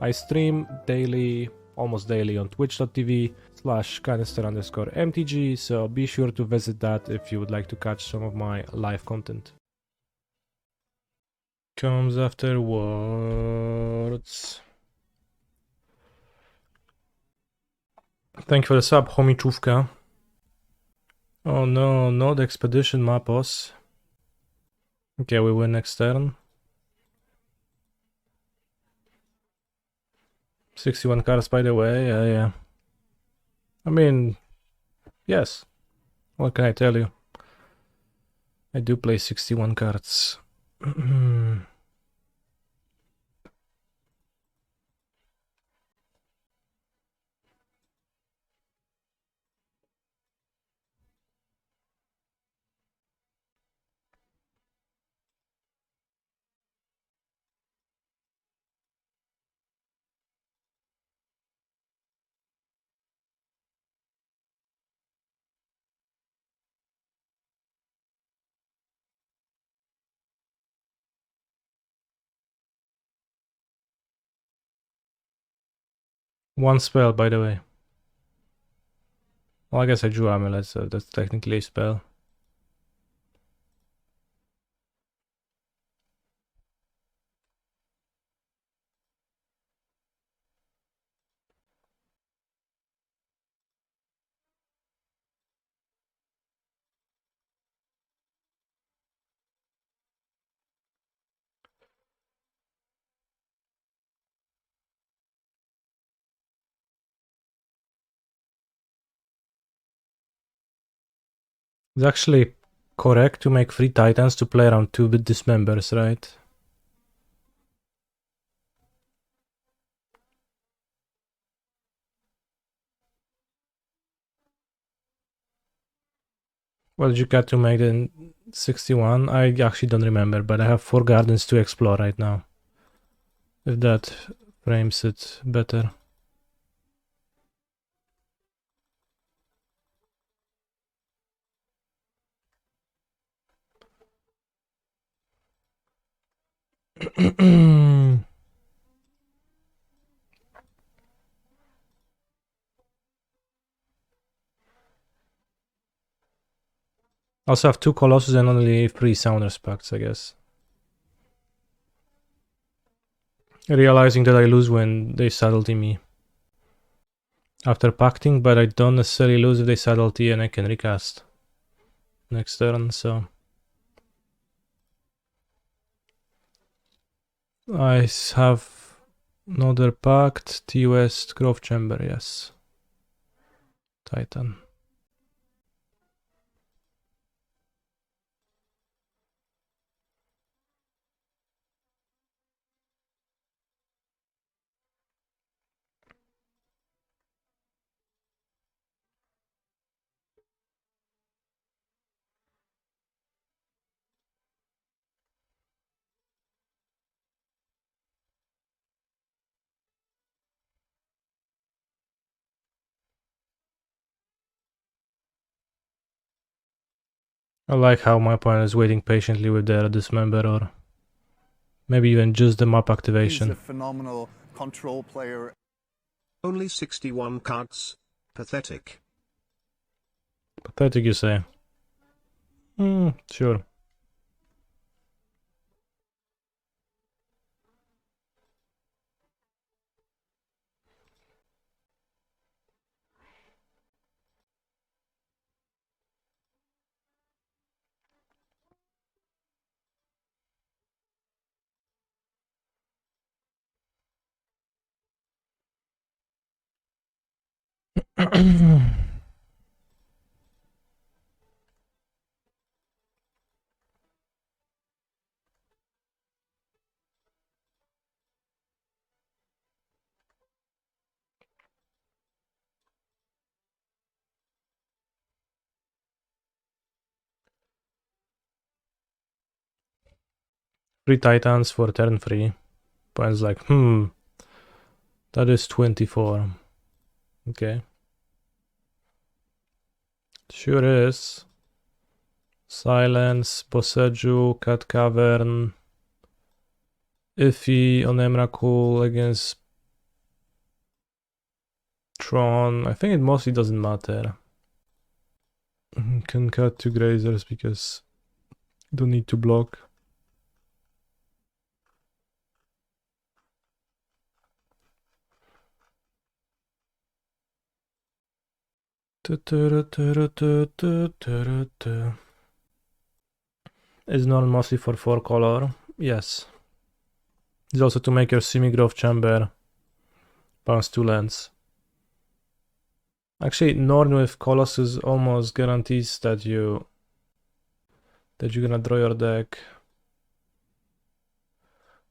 I stream daily, almost daily on twitch.tv/canister_mtg, so be sure to visit that if you would like to catch some of my live content. Comes afterwards. Thank you for the sub, Homichówka. Oh no, not Expedition Mapos. Okay, we win next turn. 61 cards, by the way, yeah. I mean, yes. What can I tell you? I do play 61 cards. One spell, by the way. Well, I guess I drew Amulet, so that's technically a spell. It's actually correct to make 3 Titans to play around 2 with Dismembers, right? What did you get to make in 61? I actually don't remember, but I have 4 gardens to explore right now. If that frames it better. Also have 2 Colossus and only 3 Sounders Pacts, I guess. Realizing that I lose when they subtlety me. After pacting, but I don't necessarily lose if they subtlety and I can recast next turn, so... I have another Pact, T-West, Growth Chamber, yes. Titan. I like how my opponent is waiting patiently with their Dismember or maybe even just the map activation. He's a phenomenal control player. Only 61 cards. Pathetic. Pathetic, you say? Sure. Three Titans for turn 3. Opponent's like, that is 24. Okay. Sure is. Silence, Boseiju, Cavern, Iffy on Emrakul against Tron, I think it mostly doesn't matter. Can cut 2 Grazers because don't need to block. Is known mostly for 4 color, yes. It's also to make your semi-growth chamber bounce 2 lands. Actually, Norn with Colossus almost guarantees that you're gonna draw your deck.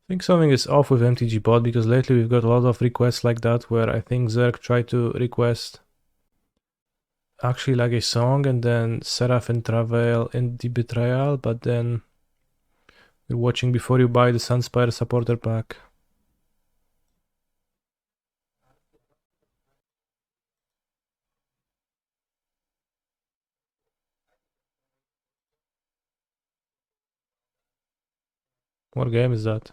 I think something is off with MTG bot because lately we've got a lot of requests like that where I think Zerg tried to request actually like a song and then Seraph and Travail in the Betrayal, but then you're watching before you buy the Sunspire supporter pack. What game is that?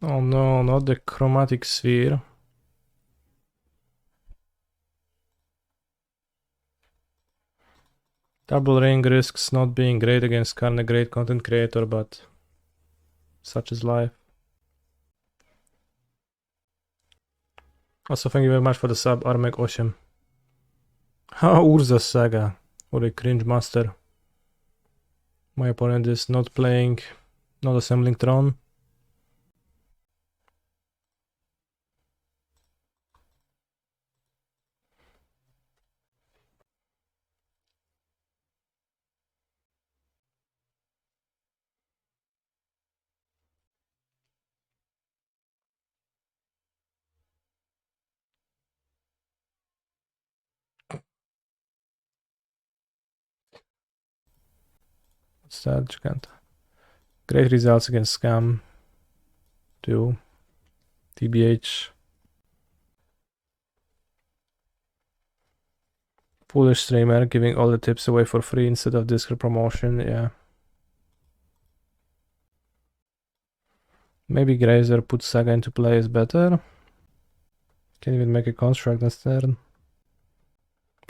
Oh no, not the Chromatic Sphere. Double Ring risks not being great against Karn, a great content creator, but such is life. Also, thank you very much for the sub, Armek 8. Urza Saga. What a cringe master. My opponent is not playing, not assembling Tron. What's that? Giganta. Great results against Scam. 2. TBH. Foolish streamer giving all the tips away for free instead of Discord promotion, yeah. Maybe Grazer puts Saga into play is better. Can even make a construct next turn.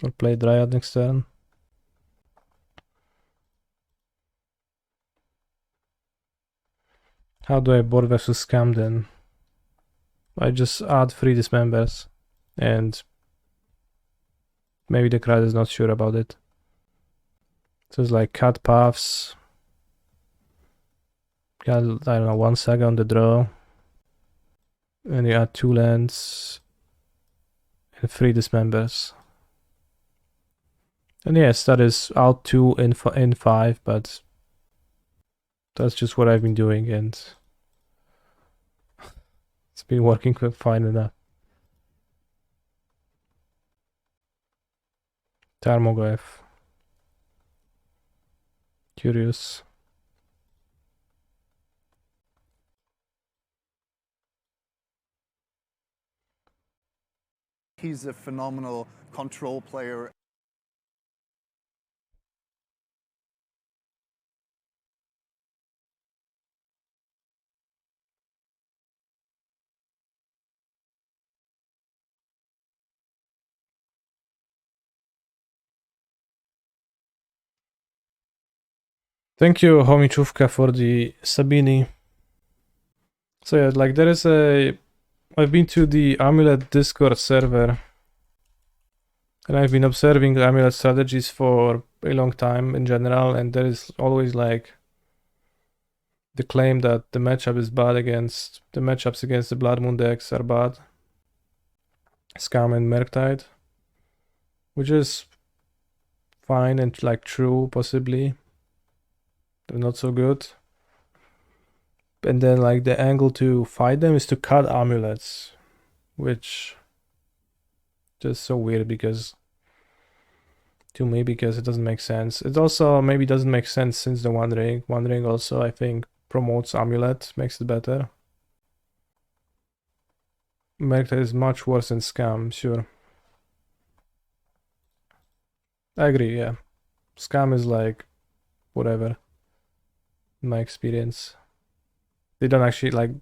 Or play Dryad next turn. How do I board versus Scam then? I just add 3 Dismembers and maybe the crowd is not sure about it. So it's like cut paths. Got, I don't know, 1 Saga on the draw. And you add 2 lands and 3 Dismembers. And yes, that is out 2 in 5, but that's just what I've been doing and it's been working fine enough. Tarmogoyf. Curious. He's a phenomenal control player. Thank you, Homichówka, for the Sabini. So yeah, like there is I've been to the Amulet Discord server and I've been observing Amulet strategies for a long time in general, and there is always like the claim that the matchup is bad against the matchups against the Blood Moon decks are bad. Scam and Murktide, which is fine and like true, possibly. They're not so good. And then like the angle to fight them is to cut amulets, which just so weird because to me because it doesn't make sense. It also maybe doesn't make sense since the One Ring. One Ring also I think promotes Amulet, makes it better. Mercta is much worse than Scam, sure. I agree, yeah. Scam is like whatever, in my experience. They don't actually like.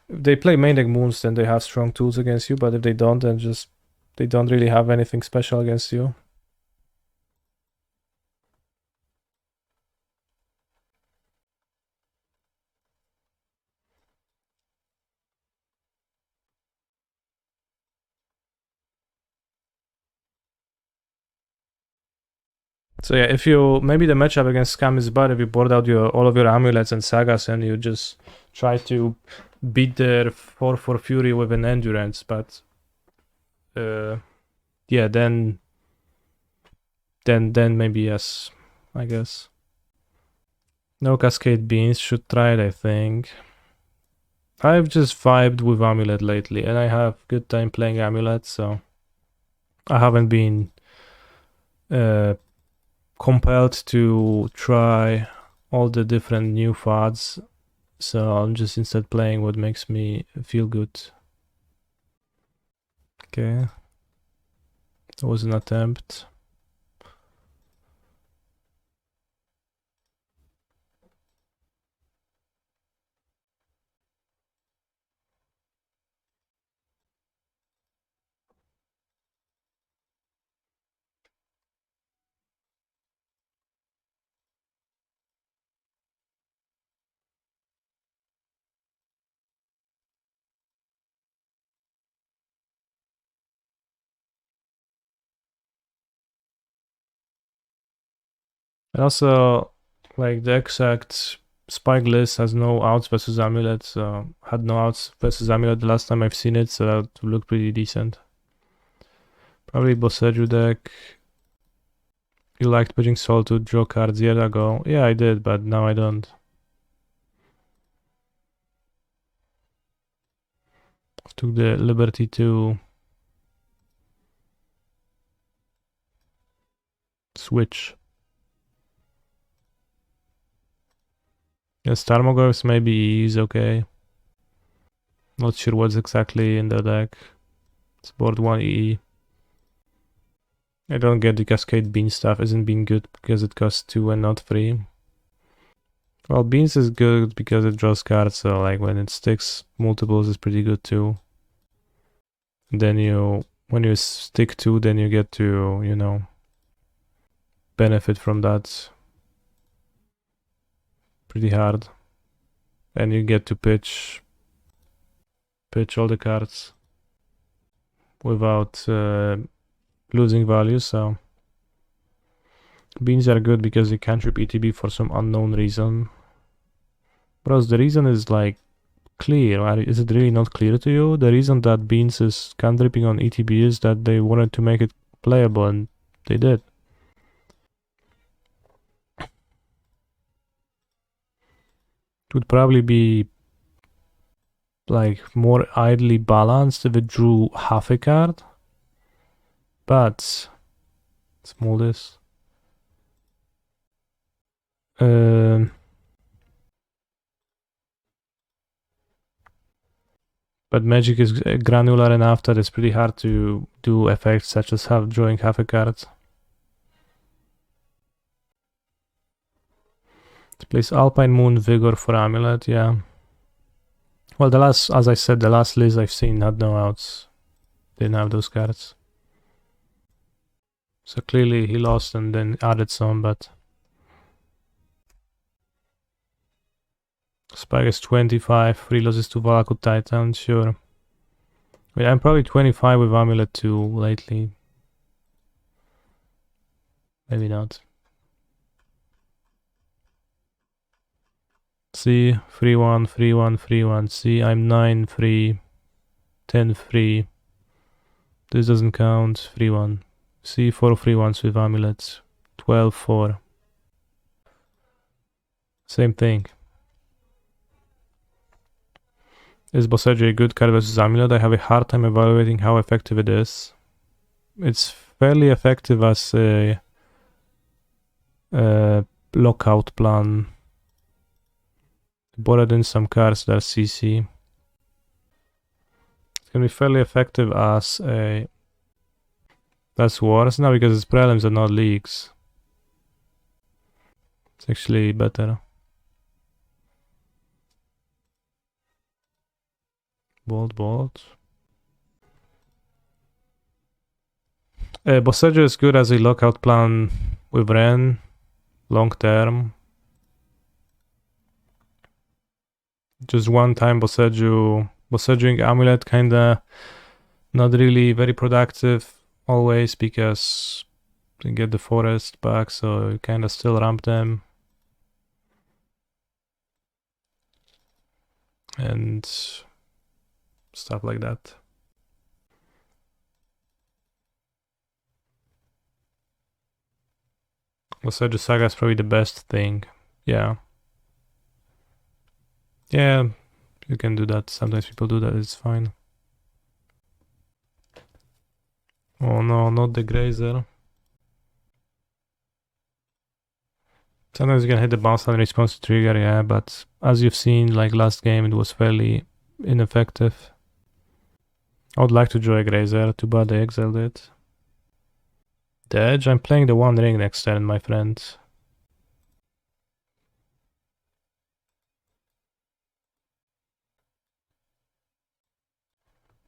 If they play main deck moons, then they have strong tools against you, but if they don't, then just they don't really have anything special against you. So yeah, if you maybe the matchup against Scam is bad if you board out all of your amulets and sagas and you just try to beat their 4/4 fury with an endurance, but yeah, then maybe yes, I guess. No Cascade Beans, should try it, I think. I've just vibed with Amulet lately, and I have good time playing Amulet, so I haven't been compelled to try all the different new fads, so I'm just instead playing what makes me feel good. Okay, that was an attempt. And also, like the exact Spike list has no outs versus Amulet, so had no outs versus Amulet the last time I've seen it, so that would look pretty decent. Probably Boseiju deck. You liked putting Soul to draw cards years ago. Yeah, I did, but now I don't. Took the liberty to switch. Yes, Tarmogoyfs maybe is okay. Not sure what's exactly in the deck. It's board 1 EE. I don't get the Cascade Bean stuff, isn't being good because it costs 2 and not 3. Well, Beans is good because it draws cards, so like when it sticks multiples is pretty good too. And then when you stick 2, then you get to, you know, benefit from that pretty hard. And you get to pitch all the cards without losing value, so Beans are good because they cantrip ETB for some unknown reason. Bros, the reason is like clear. Is it really not clear to you? The reason that Beans is cantripping on ETB is that they wanted to make it playable, and they did. It would probably be like more idly balanced if it drew half a card, but small this. But Magic is granular enough that it's pretty hard to do effects such as drawing half a card. It plays Alpine Moon Vigor for Amulet, yeah. Well, as I said, the last list I've seen had no outs. Didn't have those cards. So clearly he lost and then added some, but Spike is 25, 3 losses to Valakut Titan, sure. I mean, I'm probably 25 with Amulet too lately. Maybe not. See, 3-1, 3-1, 3-1. See, I'm 9-3, 10-3. This doesn't count. 3-1. See, 4 3-1s with Amulets. 12-4. Same thing. Is Boseiju a good card versus Amulet? I have a hard time evaluating how effective it is. It's fairly effective as a lockout plan. Borrowed in some cards that are CC. It's gonna be fairly effective as a... That's worse now because it's prelims and not leagues. It's actually better. Bolt. Boseiju is good as a lockout plan with Ren, long term. Just one time Boseijuing Amulet kinda not really very productive always because you get the forest back, so you kinda still ramp them. And stuff like that. Boseiju Saga is probably the best thing. Yeah. Yeah, you can do that. Sometimes people do that, it's fine. Oh no, not the Grazer. Sometimes you can hit the bounce and response to trigger, yeah, but as you've seen, like last game, it was fairly ineffective. I would like to draw a Grazer, too bad they exiled it. The Edge, I'm playing the One Ring next turn, my friend.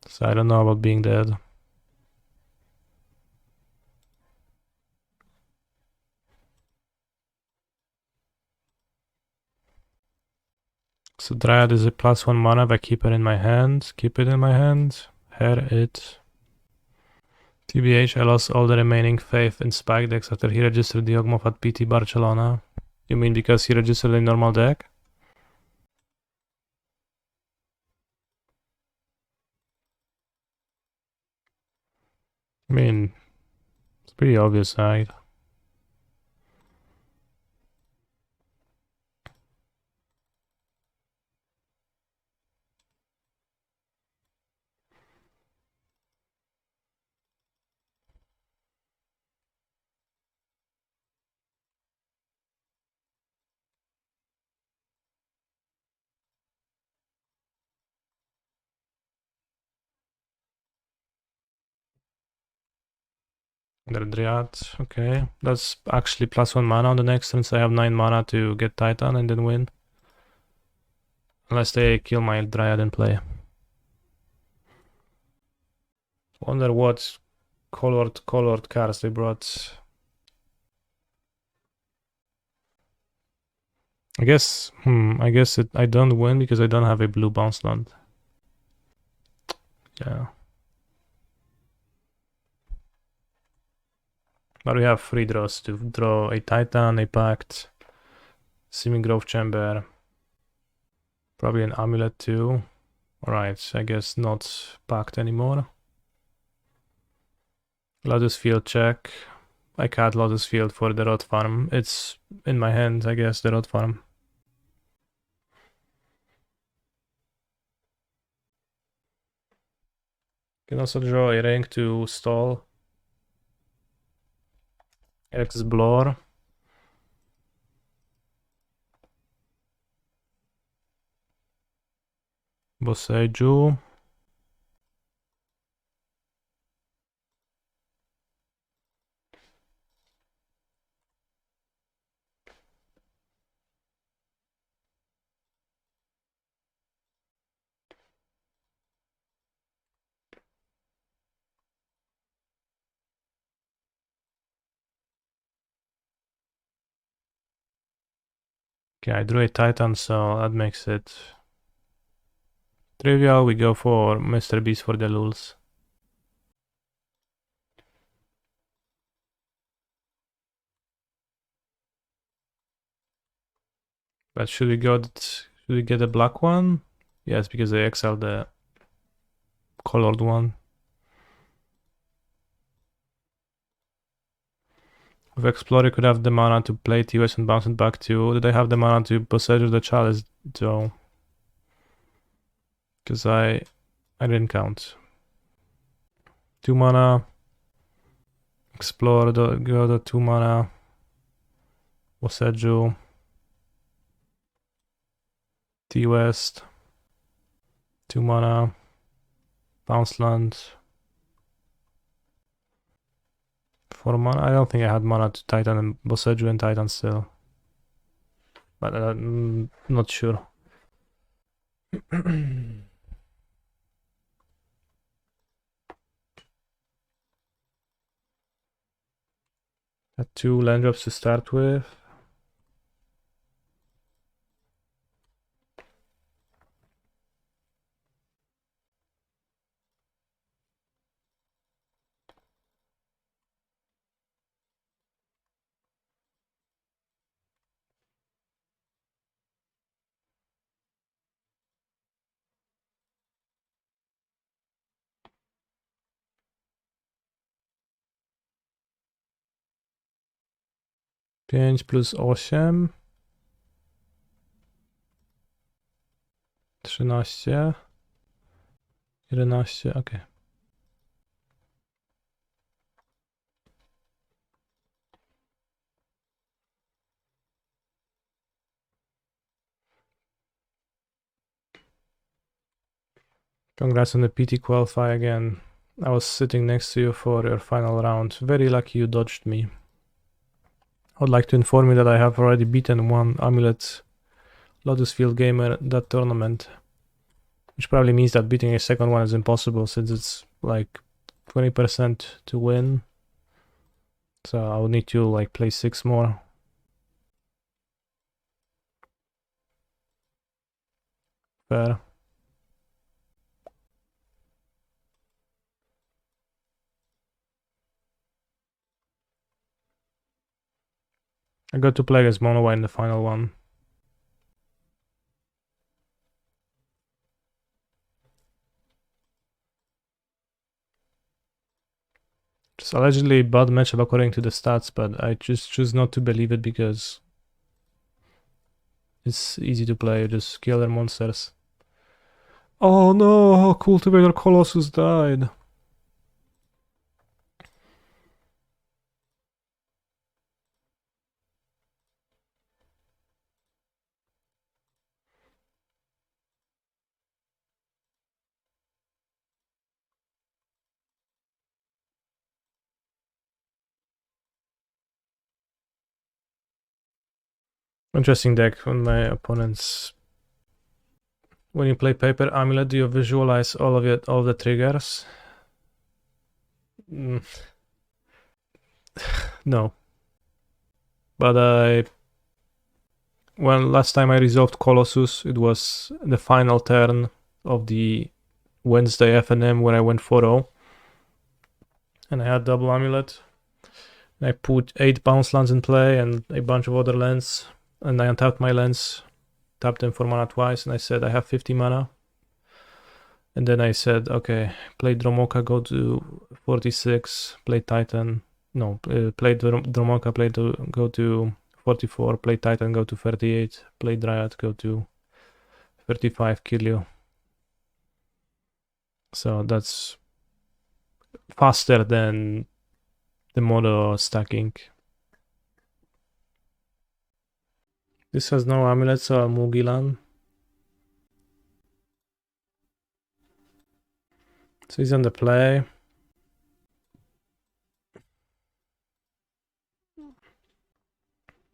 So I don't know about being dead. So Dryad is a +1 mana, if I keep it in my hand. Keep it in my hand. Hair it. TBH, I lost all the remaining faith in Spike decks after he registered the Ogmoth at PT Barcelona. You mean because he registered a normal deck? I mean, it's pretty obvious, right? The Dryad, okay. That's actually +1 mana on the next turn, so I have 9 mana to get Titan and then win. Unless they kill my Dryad and play. Wonder what colored cards they brought. I guess I don't win because I don't have a blue bounce land. Yeah. But we have 3 draws to draw a Titan, a Pact, Simic Growth Chamber, probably an Amulet too. Alright, I guess not Pact anymore. Lotus Field check. I cut Lotus Field for the Rot Farm. It's in my hand, I guess, the Rot Farm. Can also draw a ring to stall. Explore. Boseiju. Okay, I drew a Titan, so that makes it trivial. We go for Mr. Beast for the lulz. But should we get a black one? Yes, because they exiled the colored one. With Explore, you could have the mana to play TOS and bounce it back to. Did I have the mana to Boseiju the Chalice, though? Because I didn't count. 2 mana. Explore, go the 2 mana. Boseiju. T West. 2 mana. Bounce land. 4 mana. I don't think I had mana to Titan and Boseiju and Titan still. But not sure. Had 2 land drops to start with. Pięć plus 8. 13. 11, ok. Congrats on the PT qualify again. I was sitting next to you for your final round. Very lucky you dodged me. I would like to inform you that I have already beaten one Amulet Lotus Field gamer that tournament. Which probably means that beating a second one is impossible since it's like 20% to win. So I would need to like play 6 more. Fair. I got to play as Mono White in the final one. Just allegedly bad matchup according to the stats, but I just choose not to believe it because it's easy to play, just kill their monsters. Oh no, Cultivator Colossus died. Interesting deck on my opponents. When you play Paper Amulet, do you visualize all of the triggers? No. But last time I resolved Colossus, it was the final turn of the Wednesday FNM where I went 4-0. And I had double Amulet. And I put 8 bounce lands in play and a bunch of other lands. And I untapped my lands, tapped them for mana twice, and I said I have 50 mana. And then I said, okay, play Dromoka, go to 46, play Titan. No, play Dromoka, go to 44, play Titan, go to 38, play Dryad, go to 35, kill you. So that's faster than the mono stacking. This has no amulet, so I'll Mugilan. So he's on the play.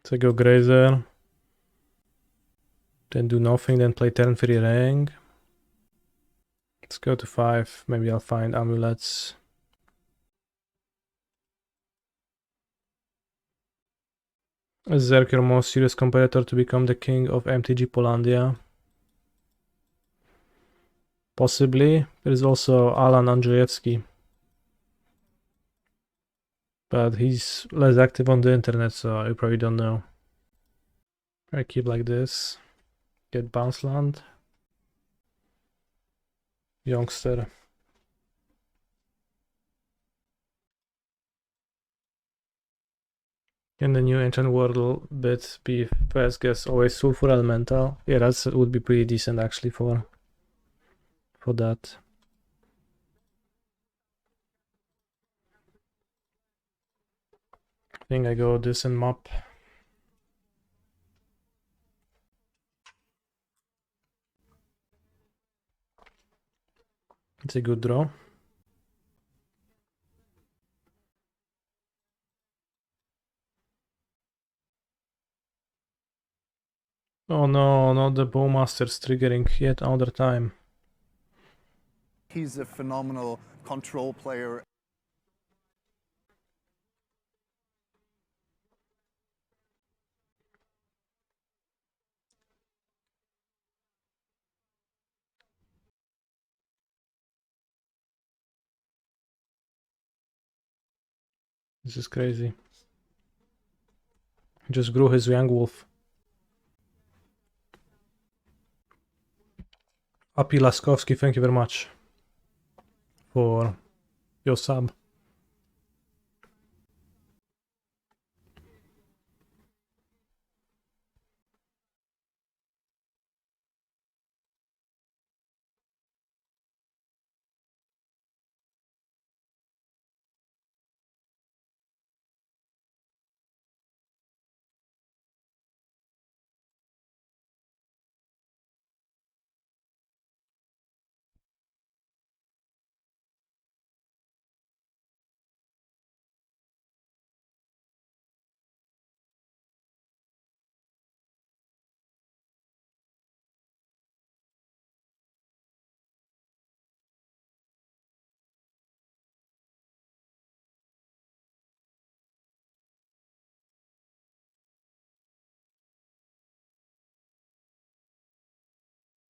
So I go Grazer. Then do nothing, then play turn free ring. Let's go to 5. Maybe I'll find amulets. Is Zerk your most serious competitor to become the king of MTG Polandia? Possibly. There is also Alan Andrzejewski. But he's less active on the internet, so you probably don't know. I keep like this. Get bounce land. Youngster. Can the new Ancient World bit be first guess always Sulfur Elemental? Yeah, that would be pretty decent actually for that. I think I go this and map. It's a good draw. Oh no, not the Bowmaster's triggering yet another time. He's a phenomenal control player. This is crazy. Just grew his young wolf. Api Laskowski, thank you very much for your sub.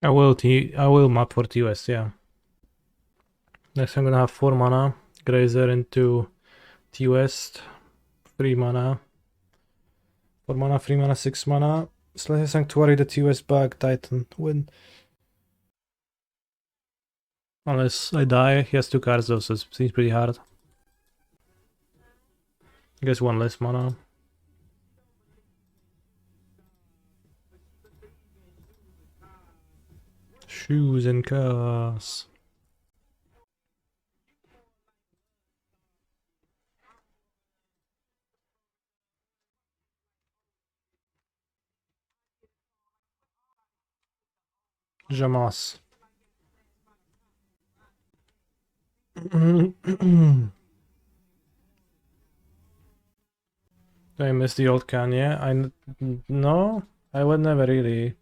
I will map for TOS, yeah. Next I'm gonna have 4 mana, Grazer into TOS, 3 mana. 4 mana, 3 mana, 6 mana. Selesnya Sanctuary, the TOS bag, Titan, win. Unless I die, he has 2 cards though, so it seems pretty hard. I guess 1 less mana. Shoes and cars. Jamas. I miss the old Kanye. No, I would never really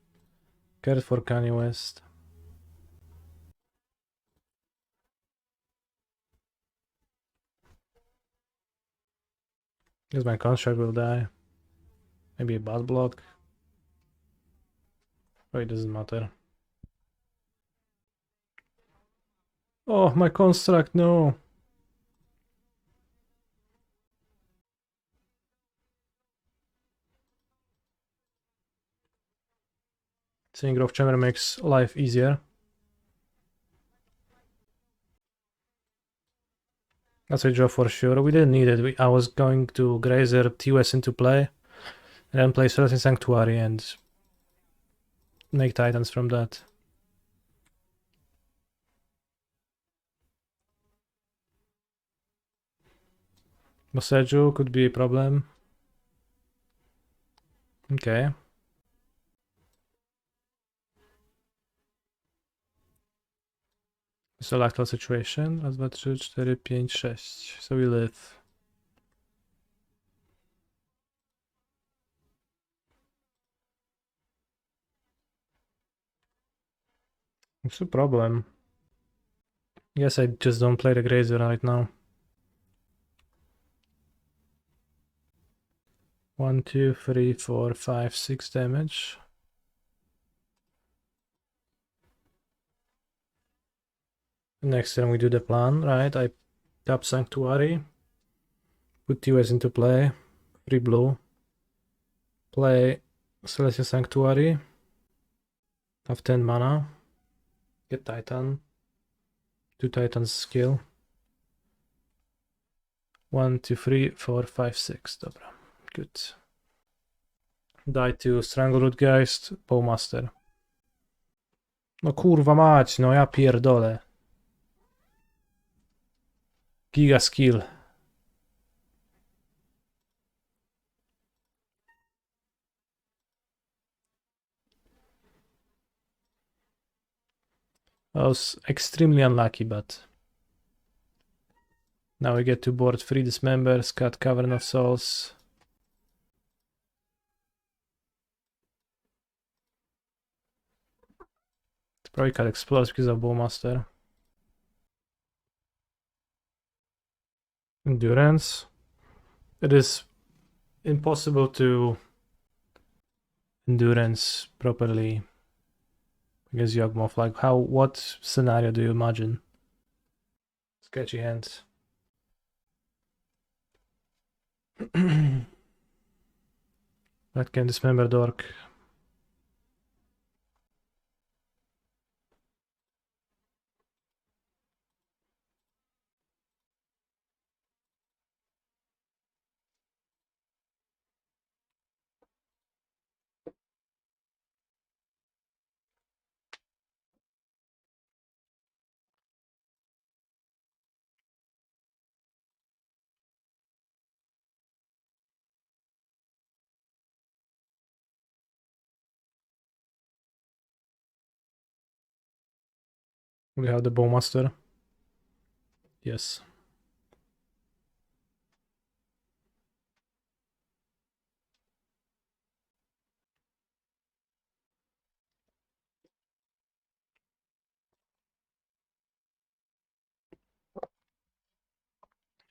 cared for Kanye West. Guess my construct will die. Maybe a bad block. Oh, it doesn't matter. Oh, my construct, no. Seeing Growth Chamber makes life easier. That's a draw for sure. We didn't need it. I was going to Grazer TOS into play, and then play Selesnya Sanctuary and make Titans from that. Boseiju could be a problem. Okay. Select all situation. Raz, dwa, trzy, cztery, pięć, sześć. So we live. What's the problem? Guess I just don't play the Grazer right now. 1, 2, 3, 4, 5, 6 damage. Next turn we do the plan, right? I tap Sanctuary, put TOS into play, 3 blue, play Selesnya Sanctuary, have 10 mana, get Titan, 2 Titans skill. 1, 2, 3, 4, 5, 6, dobra, good. Die to Strangleroot Geist, Bowmaster. No kurwa mać, no ja pierdolę. Giga skill. I was extremely unlucky, but now we get to board 3 Dismembers, cut Cavern of Souls. Probably cut Explosive because of Bowmaster. Endurance. It is impossible to endurance properly against Yawgmoth. Like what scenario do you imagine? Sketchy hands. That can Dismember Dork. We have the Bowmaster. Yes.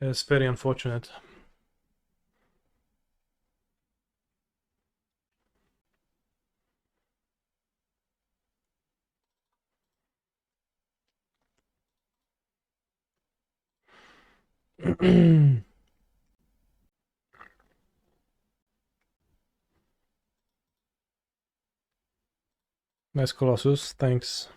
It's very unfortunate. Nice Colossus, thanks.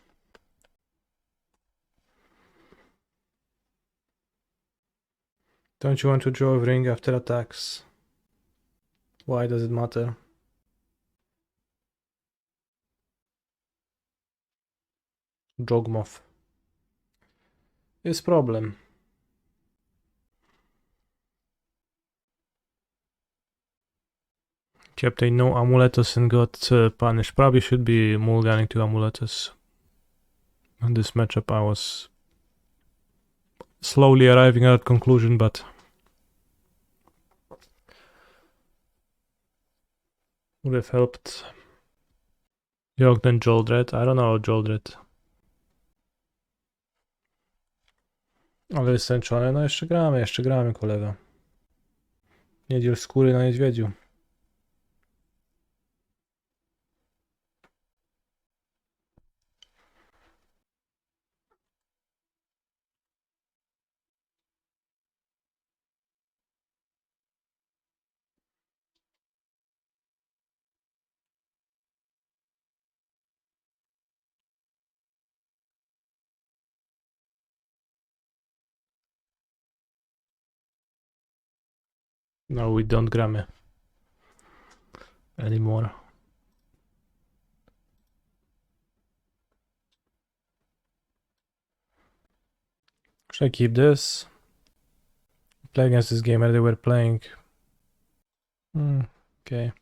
Don't you want to draw a ring after attacks? Why does it matter? Jogmoth. Is problem. Kept a no Amuletus and got punished. Probably should be mulliganing to Amuletus. On this matchup I was slowly arriving at conclusion, but would have helped. Jog then Joldred. I don't know Joldred. Ale jest sęczone. No jeszcze gramy kolega. Nie dziel skóry na niedźwiedziu. No, we don't gramy anymore. Should I keep this? Play against this gamer they were playing. Okay.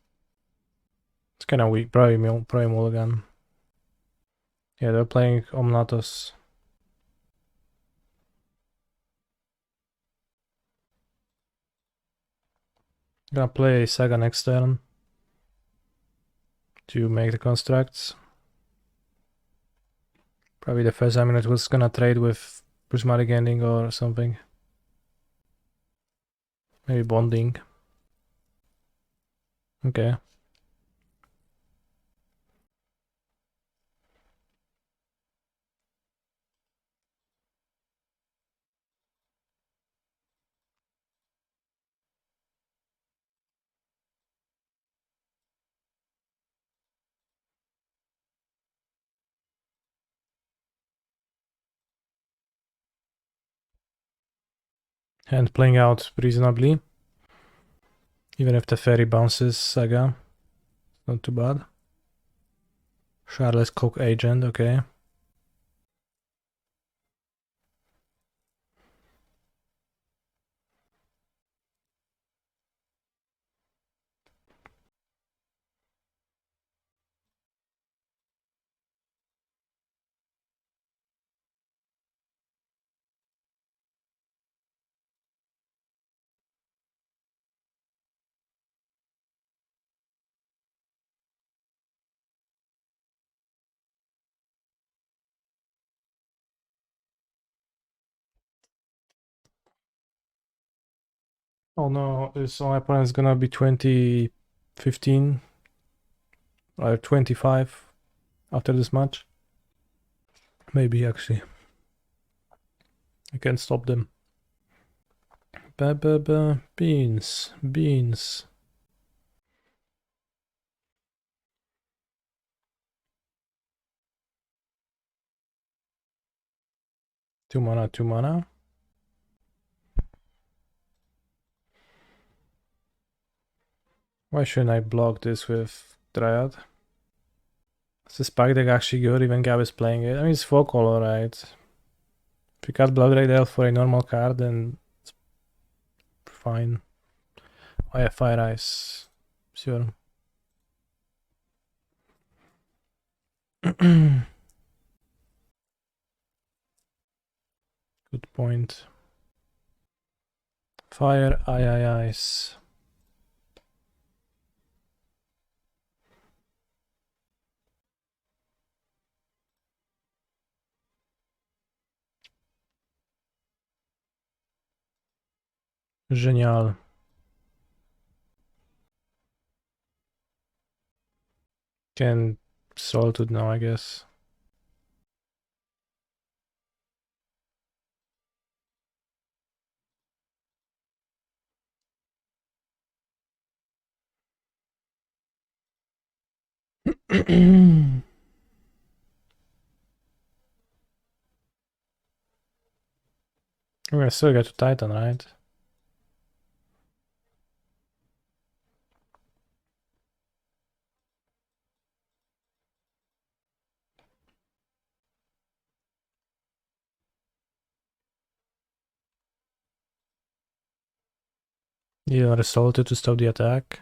It's kind of weak. Probably mulligan. Yeah, they're playing Omnatos. Gonna play Saga next turn to make the constructs. Probably the first Amulet was gonna trade with Prismatic Ending or something. Maybe Bonding. Okay. And playing out reasonably. Even if the fairy bounces Saga. Not too bad. Charlotte's Coke Agent, okay. Oh no, so my opponent is gonna be 2015 or 25 after this match. Maybe actually. I can stop them. Beans. Beans. Two mana, 2 mana. Why shouldn't I block this with Dryad? Is this pack deck actually good? Even Gab is playing it. I mean, it's Focal, alright. If you cut Blood Elf for a normal card, then it's fine. Oh yeah, Fire Ice. Sure. Good point. Fire, ice. Genial. Can salt it now, I guess. I still get to Titan, right? You result it to stop the attack.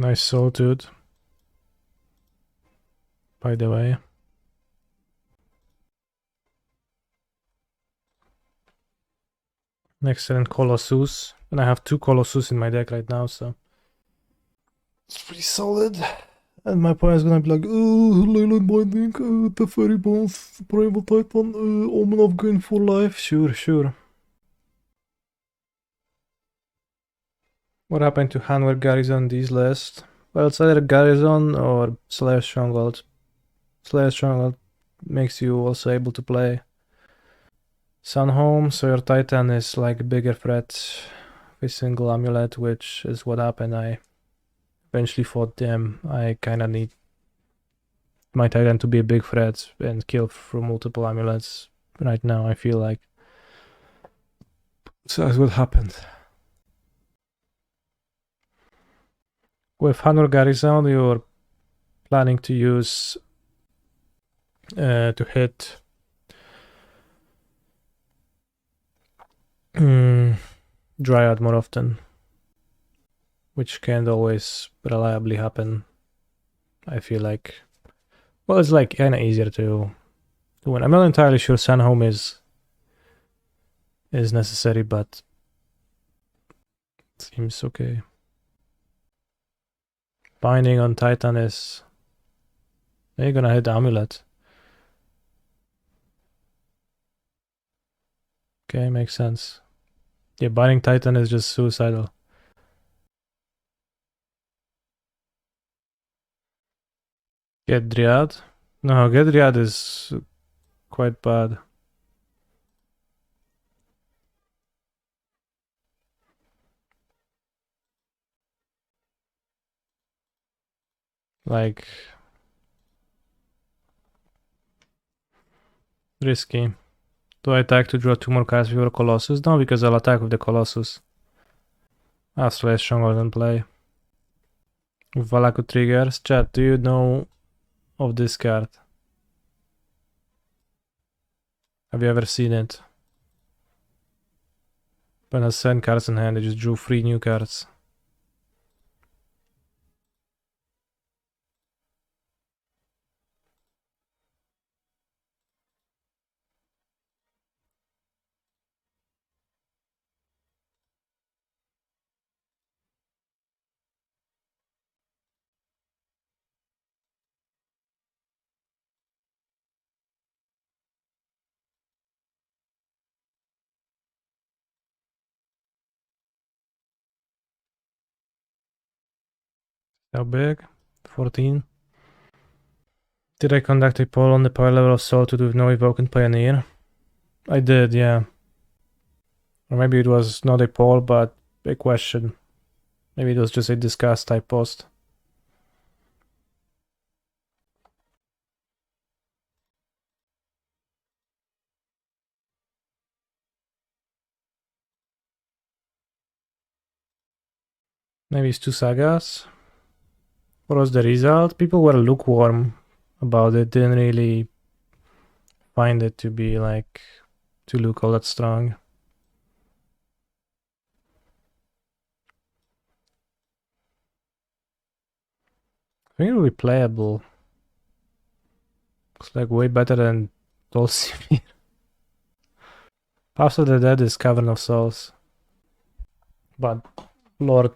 Nice soul, dude. By the way. Excellent Colossus. And I have 2 Colossus in my deck right now, so it's pretty solid. And my opponent's gonna be like, Leyland Binding, the Fairy Bones, Primeval Titan, Omen of Gain for life. Sure, sure. What happened to Hanwar Garrison these list? Well, it's either Garrison or Slayers Stronghold. Slayers Stronghold makes you also able to play Sunhome, so your Titan is like a bigger threat with single amulet, which is what happened. I eventually fought them. I kinda need my Titan to be a big threat and kill through multiple amulets. Right now, I feel like. So that's what happened. With Hanwar Garrison, you're planning to use to hit Dryad more often, which can't always reliably happen. I feel like, well, it's like kind of easier to win. I'm not entirely sure Sunhome is necessary, but it seems okay. Binding on Titan is. You're gonna hit Amulet. Okay, makes sense. Yeah, Binding Titan is just suicidal. Get Dryad? No, Get Dryad is quite bad. Like... risky. Do I attack to draw 2 more cards before Colossus? No, because I'll attack with the Colossus. Ah, Slayers Stronghold in play. Valakut triggers. Chat, do you know of this card? Have you ever seen it? When I sent cards in hand, I just drew 3 new cards. How big? 14. Did I conduct a poll on the power level of Soul to do with no Evoke and Pioneer? I did, yeah. Or maybe it was not a poll, but a question. Maybe it was just a discuss type post. Maybe it's 2 sagas. What was the result? People were lukewarm about it, didn't really find it to be like, to look all that strong. I think it will be playable. Looks like way better than Dulcimir. Path of the Dead is Cavern of Souls. But Lord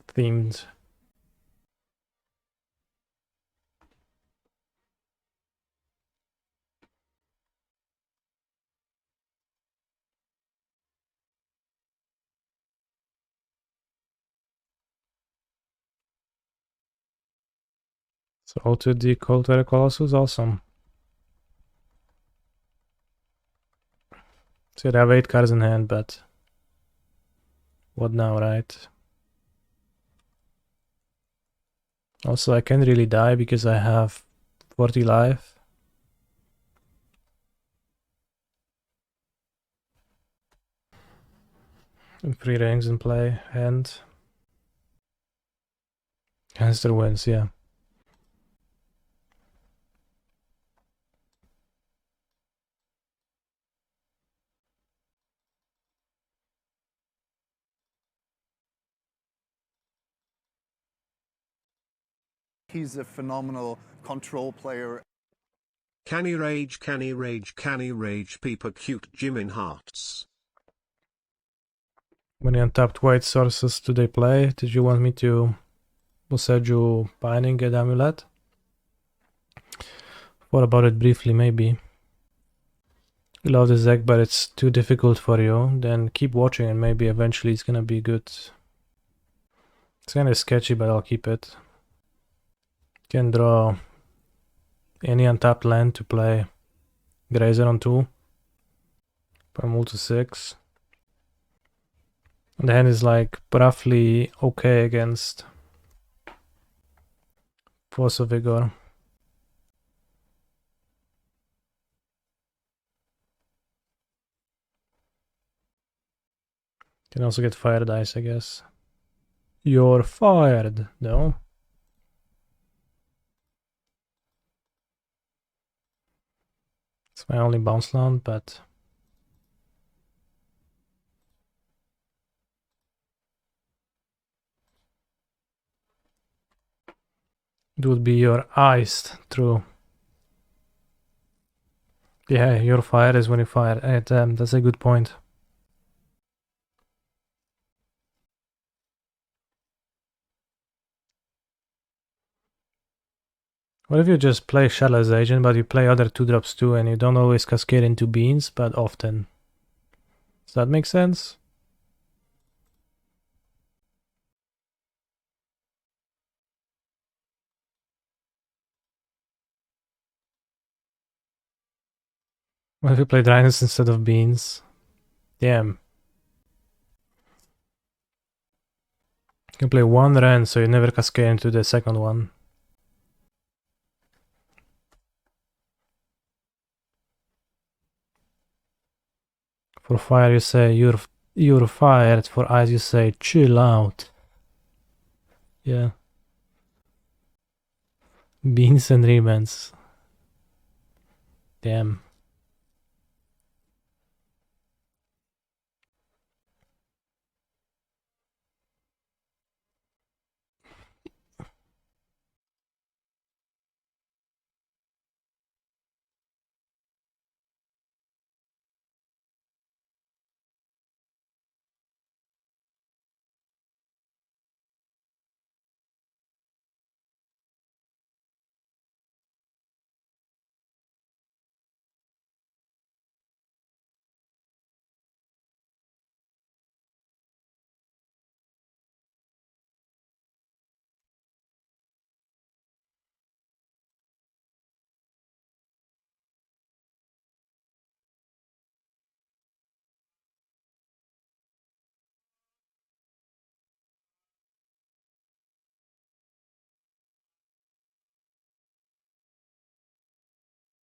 themed. So to the Cultivator Colossus, awesome. So they have 8 cards in hand, but what now, right? Also, I can't really die because I have 40 life. And 3 rings in play, and Cancer wins, yeah. He's a phenomenal control player. Canny rage, canny rage, canny rage, peeper cute Jimin hearts. When you untapped white sources, do they play? Did you want me to Boseiju Binding get Amulet? What about it briefly, maybe? You love this deck, but it's too difficult for you. Then keep watching and maybe eventually it's gonna be good. It's kinda sketchy, but I'll keep it. Can draw any untapped land to play Grazer on 2. Primeval to 6. And the hand is like roughly okay against Force of Vigor. Can also get Fire Dice, I guess. You're fired, no? It's my only bounce land, but it would be your iced, true. Yeah, your fire is when you fire. That's a good point. What if you just play Shadowless Agent, but you play other 2-drops too, and you don't always cascade into beans, but often? Does that make sense? What if you played Rhinos instead of Beans? Damn. You can play one Ren, so you never cascade into the second one. For fire you say you're fired, for ice you say chill out. Yeah. Beans and ribbons. Damn.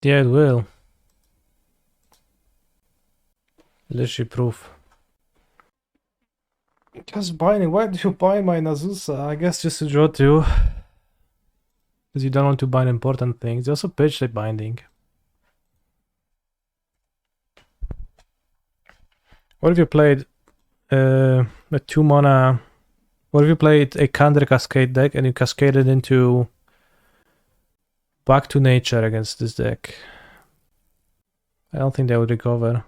Yeah, it will. Literally proof. Just binding. Why do you buy my Azusa? I guess just to draw two. Because you don't want to bind important things. You also pitch the binding. What if you played a 2 mana? What if you played a Kandra Cascade deck and you cascaded into Back to Nature against this deck? I don't think they would recover.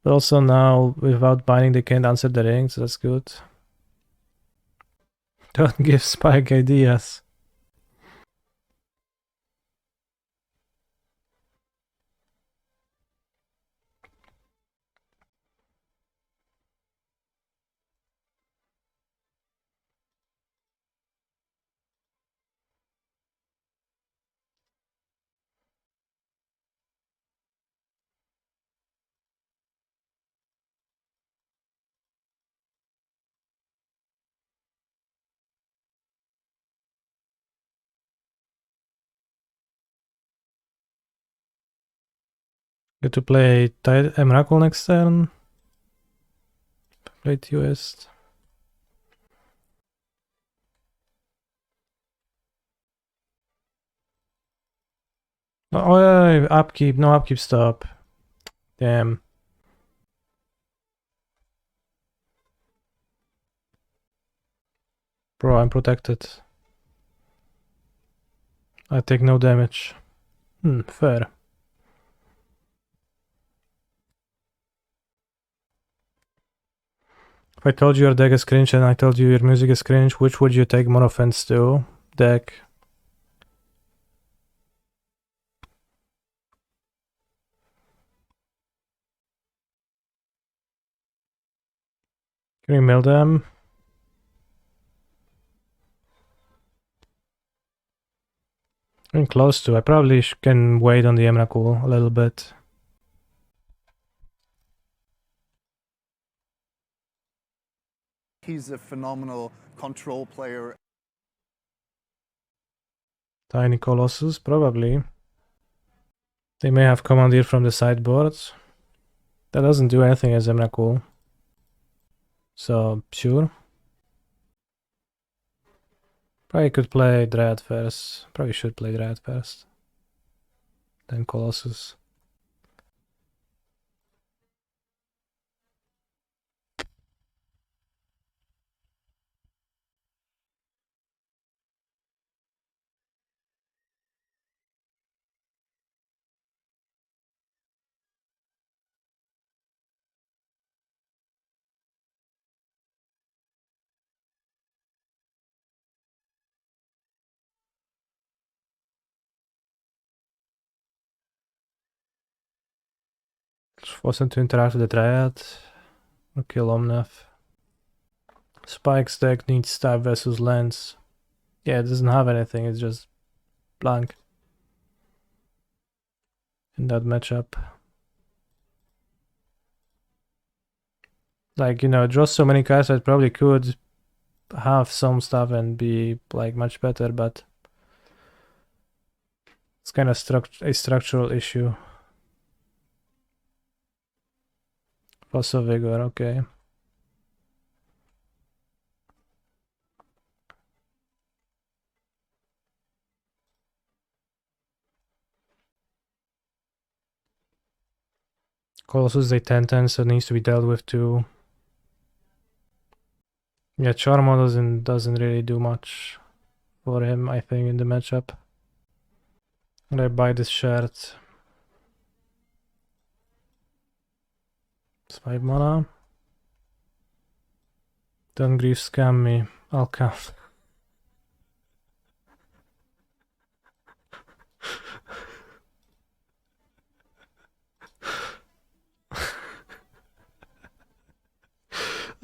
But also now, without binding, they can't answer the ring, so that's good. Don't give Spike ideas. Get to play Emrakul next turn. Play West. Oh yeah, upkeep, no upkeep stop. Damn. Bro, I'm protected. I take no damage. Fair. If I told you your deck is cringe and I told you your music is cringe, which would you take more offense to? Deck. Can we mill them? I'm close to. I probably can wait on the Emrakul a little bit. He's a phenomenal control player. Tiny Colossus, probably. They may have Commandeer from the sideboard. That doesn't do anything as Emrakul. So, sure. Probably could play Dryad first. Probably should play Dryad first. Then Colossus. Force him to interact with the Dryad. Or kill Omnath. Spike's deck needs Stab versus Lens. Yeah, it doesn't have anything, it's just blank. in that matchup. Like, you know, draw so many cards that probably could have some stuff and be like much better, but it's kind of a structural issue. Also Vigor, okay. Colossus is a 10-10, so it needs to be dealt with too. Yeah, Charmo doesn't really do much for him, I think, in the matchup. And I buy this shirt. It's 5 mana. Don't grief scam me. I'll come.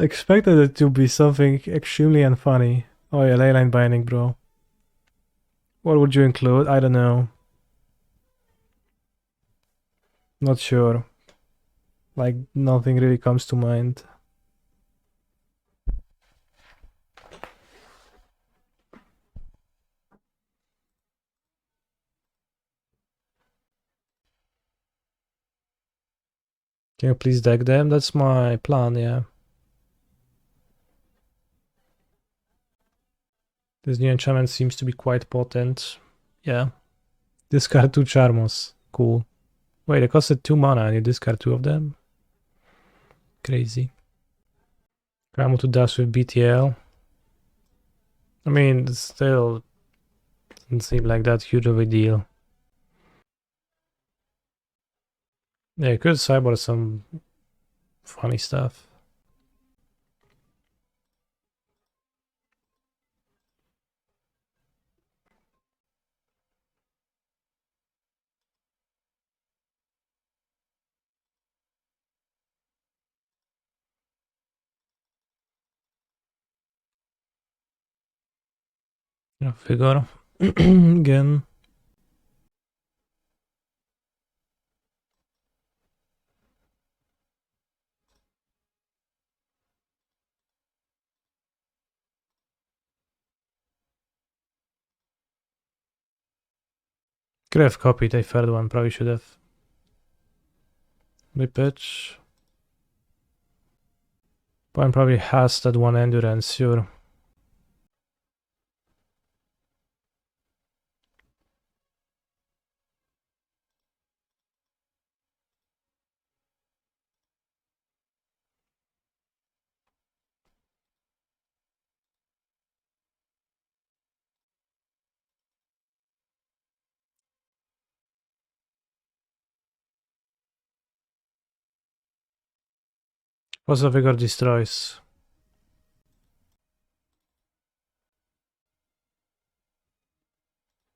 Expected it to be something extremely unfunny. Oh yeah, leyline binding, bro. What would you include? I don't know. Not sure. Like, nothing really comes to mind. Can you please deck them? That's my plan, yeah. This new enchantment seems to be quite potent. Yeah. Discard 2 Charmos. Cool. Wait, it costed 2 mana and you discard 2 of them? Crazy. Ramu to dash with BTL. I mean, it still doesn't seem like that huge of a deal. Yeah, you could sideboard some funny stuff. Yeah, Vigor. Again. Could have copied a third one, probably should have. Pitch. Point probably has that one endurance, sure. Also, Vigor destroys.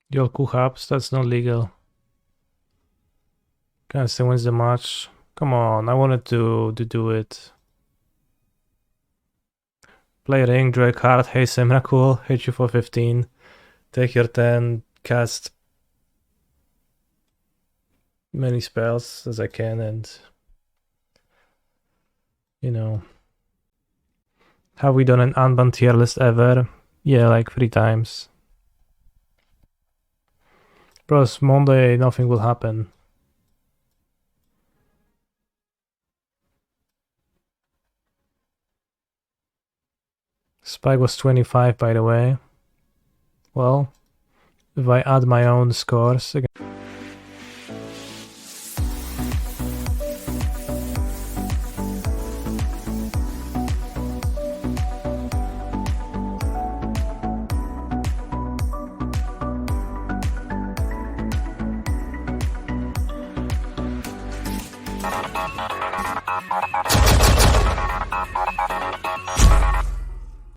You'll Kuhaps, that's not legal. Kind of still wins the match. Come on, I wanted to do it. Play ring, draw a card, hey Semrakul, hit you for 15. Take your 10, cast many spells as I can, and you know. Have we done an unbanned tier list ever? Yeah, like 3 times. Bros, Monday nothing will happen. Spike was 25, by the way. Well, if I add my own scores again.